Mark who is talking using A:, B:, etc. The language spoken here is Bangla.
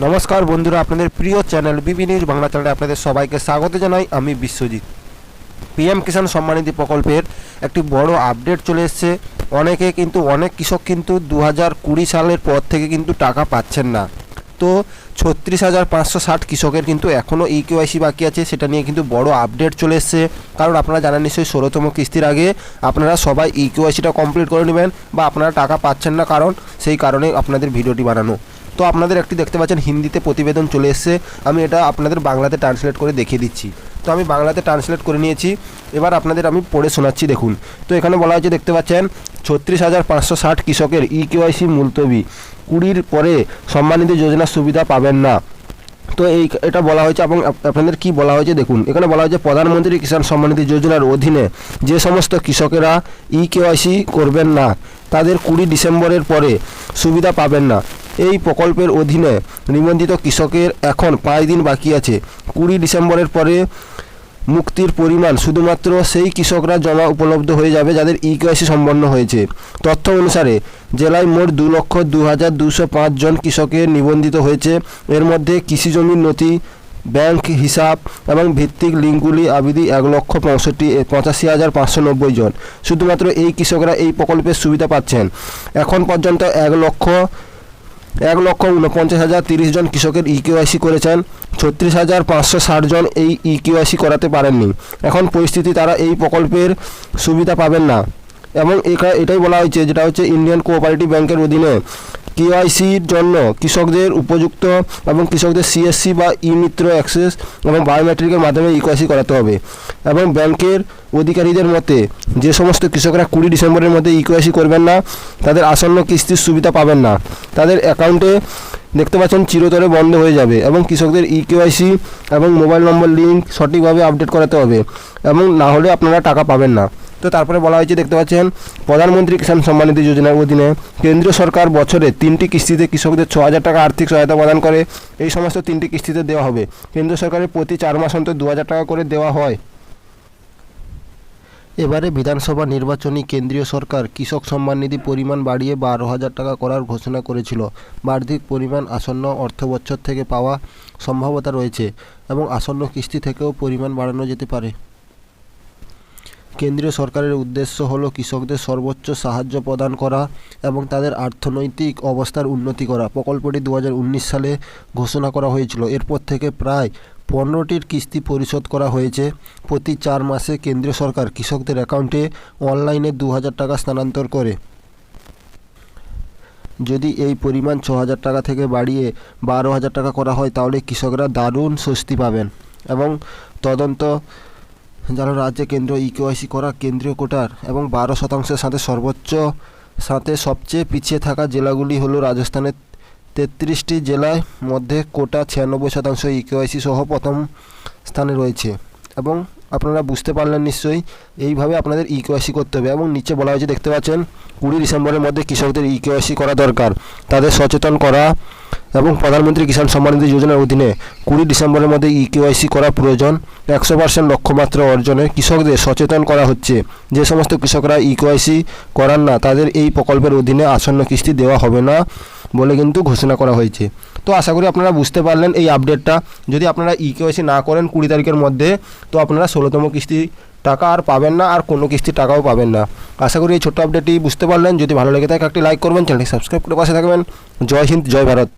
A: নমস্কার বন্ধুরা, আপনাদের প্রিয় চ্যানেল বিবি নিউজ বাংলা চ্যানেলে আপনাদের সবাইকে স্বাগত জানাই। আমি বিশ্বজিৎ। পিএম কিষাণ সম্মান নিধি প্রকল্পের একটি বড় আপডেট চলে এসেছে। অনেক কৃষক কিন্তু 2020 সালের পর থেকে কিন্তু টাকা পাচ্ছেন না। তো 36,560 কৃষকের কিন্তু এখনও ইকেওয়াইসি বাকি আছে, সেটা নিয়ে কিন্তু বড় আপডেট চলে এসেছে। কারণ আপনারা জানেন নিশ্চয়ই 16তম কিস্তির আগে আপনারা সবাই ইকেওয়াইসিটা কমপ্লিট করে নেবেন, বা আপনারা টাকা পাচ্ছেন না কারণ সেই কারণে আপনাদের ভিডিওটি বানানো। তো আপনাদের একটি দেখতে পাচ্ছেন হিন্দিতে প্রতিবেদন চলে এসেছে, আমি এটা আপনাদের বাংলাতে ট্রান্সলেট করে দেখিয়ে দিচ্ছি। তো আমি বাংলাতে ট্রান্সলেট করে নিয়েছি, এবার আপনাদের আমি পড়ে শোনাচ্ছি দেখুন। তো এখানে বলা হয়েছে, দেখতে পাচ্ছেন 36,560 কৃষকের ইকেওয়াইসি মুলতবি, 20 পরে সম্মান নিধি যোজনার সুবিধা পাবেন না। তো এটা বলা হয়েছে এবং আপনাদের কি বলা হয়েছে দেখুন। এখানে বলা হয়েছে প্রধানমন্ত্রী কিষাণ সম্মান নিধি যোজনার অধীনে যে সমস্ত কৃষকেরা ইকেওয়াইসি করবেন না তাদের 20 ডিসেম্বরের পরে সুবিধা পাবেন না। এই প্রকল্পের অধীনে নিবন্ধিত কৃষকের এখন 5 দিন বাকি আছে। 20 ডিসেম্বরের পরে মুক্তির পরিমাণ শুধুমাত্র সেই কৃষকরা জমা উপলব্ধ হয়ে যাবে যাদের ইকেওয়াইসি সম্পন্ন হয়েছে। তথ্য অনুসারে জেলায় মোট 2,02,205 জন কৃষকের নিবন্ধিত হয়েছে। এর মধ্যে কৃষি জমির নথি, ব্যাংক হিসাব এবং ভিত্তিক লিঙ্কগুলি আবেদী 1,85,590 জন। শুধুমাত্র এই কৃষকরা এই প্রকল্পের সুবিধা পাচ্ছেন। এখন পর্যন্ত 1,49,030 জন কৃষকের ইকেওয়াইসি করেছেন। 36,560 জন এই ইকেওয়াইসি করাতে পারেননি। এখন পরিস্থিতি তারা এই প্রকল্পের সুবিধা পাবেন না। এবং এটাই বলা হয়েছে, যেটা হচ্ছে ইন্ডিয়ান কোঅপারেটিভ ব্যাংকের অধীনে কেওয়াইসির জন্য কৃষকদের উপযুক্ত এবং কৃষকদের সিএসসি বা ই মিত্র অ্যাক্সেস এবং বায়োমেট্রিকের মাধ্যমে ইকেওয়াইসি করাতে হবে। এবং ব্যাংকের অধিকারীদের মতে যে সমস্ত কৃষকরা 20 ডিসেম্বরের মধ্যে ইকেওয়াইসি করবেন না তাদের আসন্ন কিস্তির সুবিধা পাবেন না। তাদের অ্যাকাউন্টে দেখতে পাচ্ছেন চিরতরে বন্ধ হয়ে যাবে। এবং কৃষকদের ইকেওয়াইসি এবং মোবাইল নম্বর লিঙ্ক সঠিকভাবে আপডেট করাতে হবে, এবং না হলে আপনারা টাকা পাবেন না। তো তারপরে বলা হয়েছে, দেখতে পাচ্ছেন প্রধানমন্ত্রী কিষাণ সম্মান নিধি যোজনার অধীনে কেন্দ্রীয় সরকার বছরে 3টি কিস্তিতে কৃষকদের 6,000 টাকা আর্থিক সহায়তা প্রদান করে। এই সমস্ত 3টি কিস্তিতে দেওয়া হবে। কেন্দ্র সরকারের প্রতি 4 মাস অন্তর 2,000 টাকা করে দেওয়া হয়। এবারে বিধানসভা নির্বাচনী কেন্দ্রীয় সরকার কৃষক সম্মান নিধি পরিমাণ বাড়িয়ে 12,000 টাকা করার ঘোষণা করেছিল। বার্ষিক পরিমাণ আসন্ন অর্থবছর থেকে পাওয়া সম্ভাবনা রয়েছে এবং আসন্ন কিস্তি থেকেও পরিমাণ বাড়ানো যেতে পারে। কেন্দ্রীয় সরকারের উদ্দেশ্য হলো কৃষকদের সর্বোচ্চ সাহায্য প্রদান করা এবং তাদের অর্থনৈতিক অবস্থার উন্নতি করা। প্রকল্পটি 2019 সালে ঘোষণা করা হয়েছিল। এরপর থেকে প্রায় 15টির কিস্তি পরিশোধ করা হয়েছে। প্রতি 4 মাসে কেন্দ্রীয় সরকার কৃষকদের অ্যাকাউন্টে অনলাইনে 2,000 টাকা স্থানান্তর করে। যদি এই পরিমাণ 6,000 টাকা থেকে বাড়িয়ে 12,000 টাকা করা হয় তাহলে কৃষকরা দারুণ স্বস্তি পাবেন। এবং তদন্ত যারা রাজ্যে কেন্দ্র ইকেওয়াইসি করা কেন্দ্রীয় কোটার এবং 12% সাথে সবচেয়ে পিছিয়ে থাকা জেলাগুলি হলো রাজস্থানের 33টি জেলার মধ্যে কোটা 96% ইকেওয়াইসি সহ প্রথম স্থানে রয়েছে। এবং আপনারা বুঝতে পারলেন নিশ্চয়ই, এইভাবে আপনাদের ইকেওয়াইসি করতে হবে। এবং নিচে বলা হয়েছে, দেখতে পাচ্ছেন 20 ডিসেম্বরের মধ্যে কৃষকদের ইকেওয়াইসি করা দরকার, তাদের সচেতন করা এবং প্রধানমন্ত্রী কিষাণ সম্মান নিধি যোজনার অধীনে 20 ডিসেম্বরের মধ্যে ইকেওয়াইসি করা প্রয়োজন। 100% লক্ষ্যমাত্রা অর্জনে কৃষকদের সচেতন করা হচ্ছে। যে সমস্ত কৃষকরা ইকেওয়াইসি করান না তাদের এই প্রকল্পের অধীনে আসন্ন কিস্তি দেওয়া হবে না বলে কিন্তু ঘোষণা করা হয়েছে। তো আশা করি আপনারা বুঝতে পারলেন এই আপডেটটা। যদি আপনারা ইকেওয়াইসি না করেন 20 তারিখের মধ্যে, তো আপনারা 16তম কিস্তি টাকা আর পাবেন না, আর কোনো কিস্তির টাকাও পাবেন না। আশা করি এই ছোট্ট আপডেটটি বুঝতে পারলেন। যদি ভালো লেগে থাকে একটি লাইক করবেন, চ্যানেলটি সাবস্ক্রাইব করে পাশে থাকবেন। জয় হিন্দ, জয় ভারত।